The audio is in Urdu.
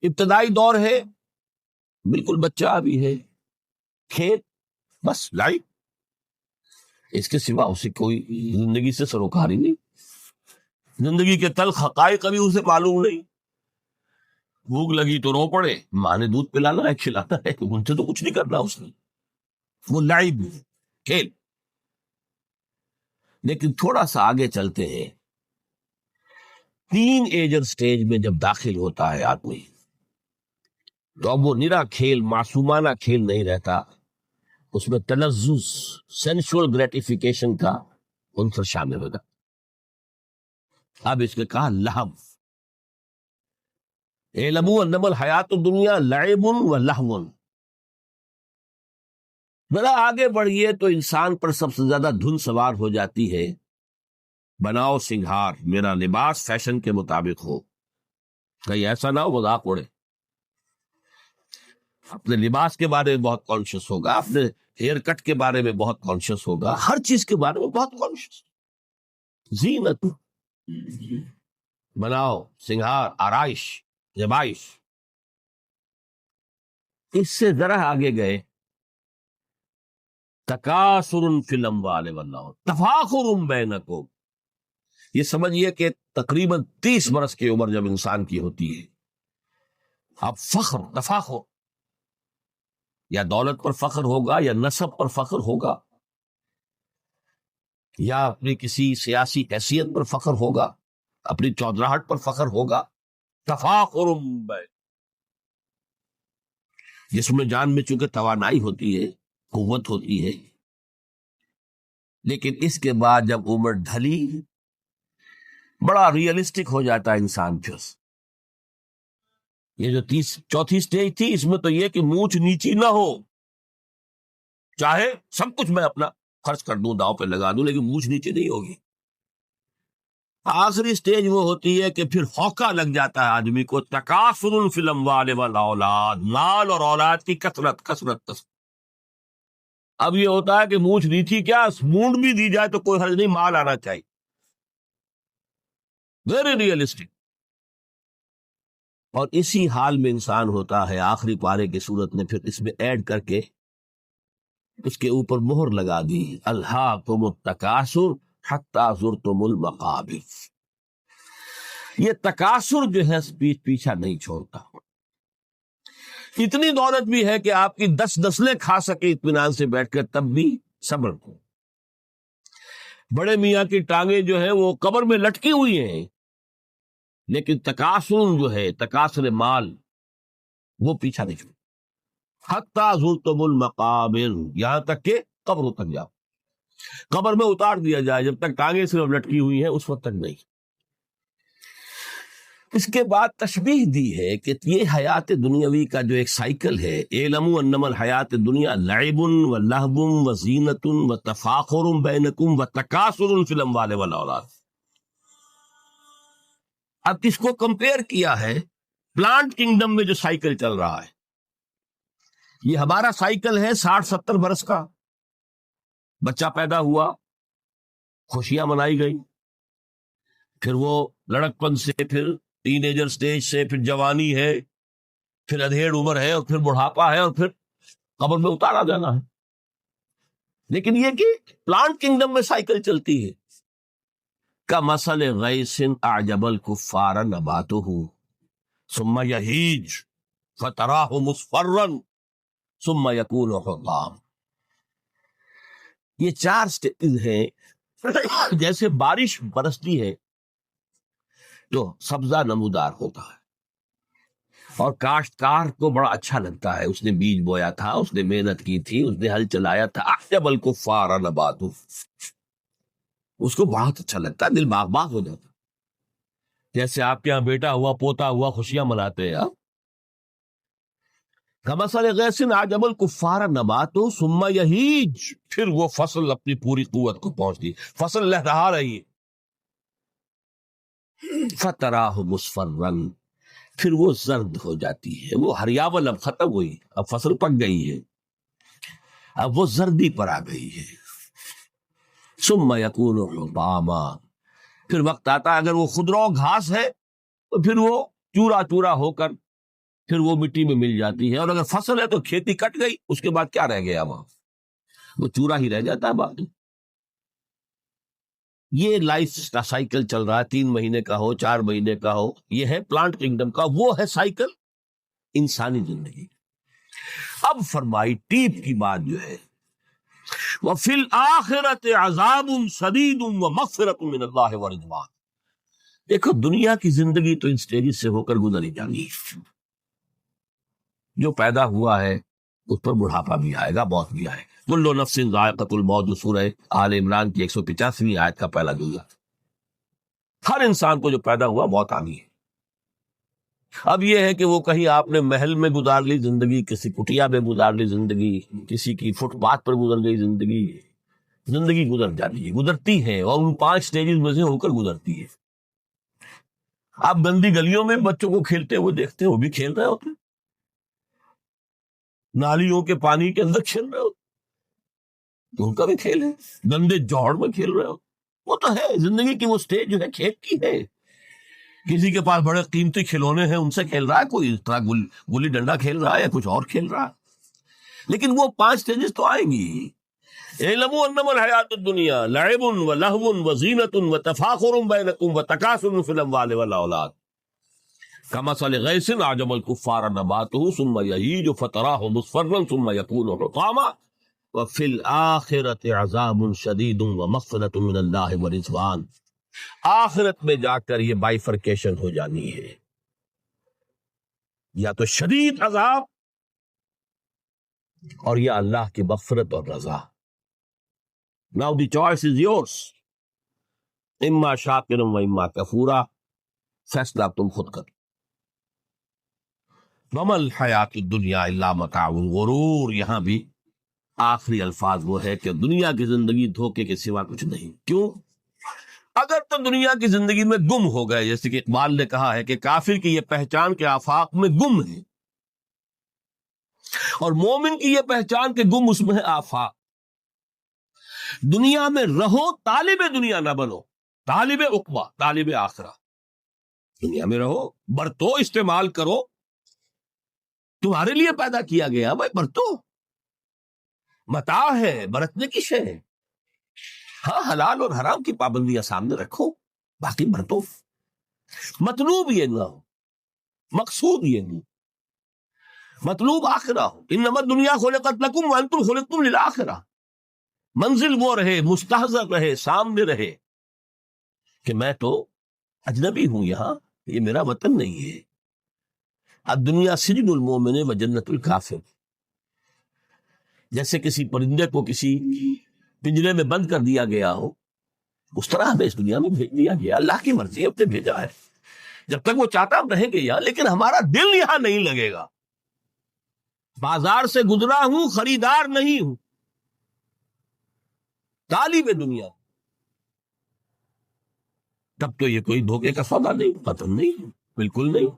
ابتدائی دور ہے، بالکل بچہ بھی ہے، کھیل، بس لائف، اس کے سوا اسے کوئی زندگی سے سروکار ہی نہیں، زندگی کے تلخ حقائق ابھی اسے معلوم نہیں۔ بھوک لگی تو رو پڑے، ماں نے دودھ پلانا ہے، کھلانا ہے، ان سے تو کچھ نہیں کرنا اس نے، وہ لائب کھیل۔ لیکن تھوڑا سا آگے چلتے ہیں، تین ایجر سٹیج میں جب داخل ہوتا ہے آدمی، تو اب وہ نرا کھیل، معصومانہ کھیل نہیں رہتا، اس میں تلذذ، سینشول گریٹیفیکیشن کا عنصر شامل ہوگا۔ اب اس نے کہا لہو، اعلموا انما الحیات الدنیا لعب و لہو۔ ذرا آگے بڑھیے تو انسان پر سب سے زیادہ دھن سوار ہو جاتی ہے، بناؤ سنگھار، میرا لباس فیشن کے مطابق ہو، کہیں ایسا نہ ہو مذاق اڑے۔ اپنے لباس کے بارے میں بہت کانشیس ہوگا، اپنے ہیئر کٹ کے بارے میں بہت کانشیس ہوگا، ہر چیز کے بارے میں بہت کانشیس۔ زینت، بناؤ سنگھار، آرائش، زیبائش۔ اس سے ذرا آگے گئے، تکاثر فی الاموال والاولاد تفاخر بینکم۔ یہ سمجھیے کہ تقریباً 30 برس کی عمر جب انسان کی ہوتی ہے، اب فخر، تفاخر، یا دولت پر فخر ہوگا، یا نسب پر فخر ہوگا، یا اپنی کسی سیاسی حیثیت پر فخر ہوگا، اپنی چودراہٹ پر فخر ہوگا۔ تفاخر بین، جس میں جان میں چونکہ توانائی ہوتی ہے، قوت ہوتی ہے، لیکن اس کے بعد جب عمر ڈھلی، بڑا ریئلسٹک ہو جاتا ہے انسان۔ پھر یہ جو چوتھی سٹیج تھی، اس میں تو یہ کہ مونچھ نیچی نہ ہو، چاہے سب کچھ میں اپنا خرچ کر دوں، داؤ پہ لگا دوں، لیکن مونچھ نیچی نہیں ہوگی۔ آخری سٹیج وہ ہوتی ہے کہ پھر ہوکا لگ جاتا ہے آدمی کو، تکاثر فی الاموال والاولاد، مال اور اولاد کی کثرت کثرت۔ اب یہ ہوتا ہے کہ مونچھ نیچی کیا، مونڈ بھی دی جائے تو کوئی حرج نہیں، مال آنا چاہیے، ویری ریئلسٹک۔ اور اسی حال میں انسان ہوتا ہے، آخری پارے کی صورت نے پھر اس میں ایڈ کر کے اس کے اوپر مہر لگا دی، الہاکم التکاثر حتی زرتم المقابر۔ یہ تکاثر جو ہے پیچھا نہیں چھوڑتا، اتنی دولت بھی ہے کہ آپ کی 10 نسلیں کھا سکے اطمینان سے بیٹھ کر، تب بھی صبر کو۔ بڑے میاں کی ٹانگیں جو ہے وہ قبر میں لٹکی ہوئی ہیں، لیکن تکاثر جو ہے، تکاثر مال، وہ پیچھا نہیں چھوڑتا۔ حتی زرتم المقابر، یہاں تک کہ قبر تک جاؤ، قبر میں اتار دیا جائے، جب تک ٹانگیں صرف لٹکی ہوئی ہیں اس وقت تک نہیں۔ اس کے بعد تشبیہ دی ہے کہ یہ حیات دنیاوی کا جو ایک سائیکل ہے، اعلموا انما الحیات الدنیا لعب و لہو و زینت و تفاخر بینکم و تکاثر فی الاموال والاولاد۔ اب اس کو کمپیئر کیا ہے پلانٹ کنگڈم میں جو سائیکل چل رہا ہے، یہ ہمارا سائیکل ہے 60-70 برس کا، بچہ پیدا ہوا، خوشیاں منائی گئی، پھر وہ لڑکپن سے، پھر ٹین ایجر سٹیج سے، پھر جوانی ہے، پھر ادھیڑ عمر ہے، اور پھر بڑھاپا ہے، اور پھر قبر میں اتارا جانا ہے۔ لیکن یہ کہ پلانٹ کنگڈم میں سائیکل چلتی ہے، کمثل غیث اعجب الکفار نباتہ ثم یہیج فتراہ مصفرا ثم یکون حطاما۔ یہ 4 سٹیج ہیں۔ جیسے بارش برستی ہے تو سبزہ نمودار ہوتا ہے، اور کاشتکار کو بڑا اچھا لگتا ہے، اس نے بیج بویا تھا، اس نے محنت کی تھی، اس نے ہل چلایا تھا، اعجب الکفار نباتہ، اس کو بہت اچھا لگتا ہے، دل باغ باغ ہو جاتا ہے۔ جیسے آپ کے یہاں بیٹا ہوا، پوتا ہوا، خوشیاں مناتے ہیں آپ۔ کمثل غیث اعجب الکفار نباتہ ثم یہیج، پھر وہ فصل اپنی پوری قوت کو پہنچتی، فصل لہرا رہی ہے، فتراہ مصفرا، پھر وہ زرد ہو جاتی ہے، وہ ہریاول اب ختم ہوئی، اب فصل پک گئی ہے، اب وہ زردی پر آ گئی ہے۔ ثم یکون حطاما، پھر وقت آتا ہے، اگر وہ خضرو گھاس ہے تو پھر وہ چورا چورا ہو کر پھر وہ مٹی میں مل جاتی ہے، اور اگر فصل ہے تو کھیتی کٹ گئی، اس کے بعد کیا رہ گیا وہاں؟ وہ چورا ہی رہ جاتا ہے باقی۔ یہ لائف سائیکل چل رہا ہے، 3 مہینے کا ہو، 4 مہینے کا ہو، یہ ہے پلانٹ کنگڈم کا، وہ ہے سائیکل انسانی زندگی۔ اب فرمائی ٹیپ کی بات جو ہے، وَفِي الْآخِرَةِ عَذَابٌ شَدِيدٌ وَمَغْفِرَةٌ مِّنَ اللَّهِ وَرِضْوَانٌ۔ دیکھو دنیا کی زندگی تو ان سٹیجز سے ہو کر گزر ہی جانی ہے۔ جو پیدا ہوا ہے اس پر بڑھاپا بھی آئے گا، موت بھی آئے گا۔ کل نفس ذائقۃ الموت، جو سورہ آل عمران کی 185ویں آیت کا پہلا جملہ۔ ہر انسان کو جو پیدا ہوا موت آنی ہے۔ اب یہ ہے کہ وہ کہیں آپ نے محل میں گزار لی زندگی، کسی کٹیا میں گزار لی زندگی، کسی کی فٹ پاتھ پر گزر گئی زندگی، زندگی گزر جاتی ہے، گزرتی ہے، اور ان 5 سٹیجز میں سے ہو کر گزرتی ہے۔ آپ گندی گلیوں میں بچوں کو کھیلتے ہوئے دیکھتے ہیں، وہ بھی کھیل رہے ہوتے ہیں، نالیوں کے پانی کے اندر کھیل رہے ہوتے، تو ان کا بھی کھیل ہے، گندے جوہڑ میں کھیل رہے ہوتے، وہ تو ہے زندگی کی وہ سٹیج جو ہے کھیل کی ہے۔ کسی کے پاس بڑے قیمتی کھلونے ہیں، ان سے کھیل رہا ہے، کوئی اس طرح گلی ڈنڈا کھیل رہا ہے یا کچھ اور کھیل رہا ہے، لیکن وہ 5 سٹیجز تو آئیں گی۔ اعلموا انما الحیات الدنیا لعب ولہو وزینۃ وتفاخر بینکم وتکاثر فی الاموال والاولاد کمثل غیث اعجب الکفار نباتہ ثم یہیج فتراہ مصفرا ثم یکون حطاما وفی الآخرۃ عذاب شدید ومغفرۃ من اللہ ورضوان۔ آخرت میں جا کر یہ بائیفرکیشن ہو جانی ہے، یا تو شدید عذاب اور یا اللہ کی مغفرت اور رضا۔ Now the choice is yours، اما شاکرا و اما کفورا، فیصلہ تم خود کر۔ وما الحیات الدنیا الا متاع الغرور، یہاں بھی آخری الفاظ وہ ہے کہ دنیا کی زندگی دھوکے کے سوا کچھ نہیں۔ کیوں؟ اگر تو دنیا کی زندگی میں گم ہو گئے، جیسے کہ اقبال نے کہا ہے کہ کافر کی یہ پہچان کے آفاق میں گم ہے، اور مومن کی یہ پہچان کے گم اس میں ہے آفاق۔ دنیا میں رہو، طالب دنیا نہ بنو، طالب عقبہ، طالب آخرہ۔ دنیا میں رہو، برتو، استعمال کرو، تمہارے لیے پیدا کیا گیا، بھائی برتو، متاع ہے، برتنے کی شے ہے۔ ہاں حلال اور حرام کی پابندیاں سامنے رکھو، باقی برتو۔ مطلوب یہ نہ ہو، مقصود یہ نہیں، مطلوب آخرہ ہو۔ انما الدنیا خلقت لکم وانتم خلقتم للآخرہ۔ منزل وہ رہے، مستحضر رہے، سامنے رہے کہ میں تو اجنبی ہوں، یہاں یہ میرا وطن نہیں ہے۔ الدنیا سجن المومن و جنت الکافر۔ جیسے کسی پرندے کو کسی پنجرے میں بند کر دیا گیا ہو، اس طرح ہمیں اس دنیا میں بھیج دیا گیا، اللہ کی مرضی ہم نے بھیجا ہے۔ جب تک وہ چاہتا ہم رہیں گے یہاں، لیکن ہمارا دل یہاں نہیں لگے گا۔ بازار سے گزرا ہوں، خریدار نہیں ہوں، طالب دنیا، تب تو یہ کوئی دھوکے کا سودا نہیں، پتن نہیں، بالکل نہیں۔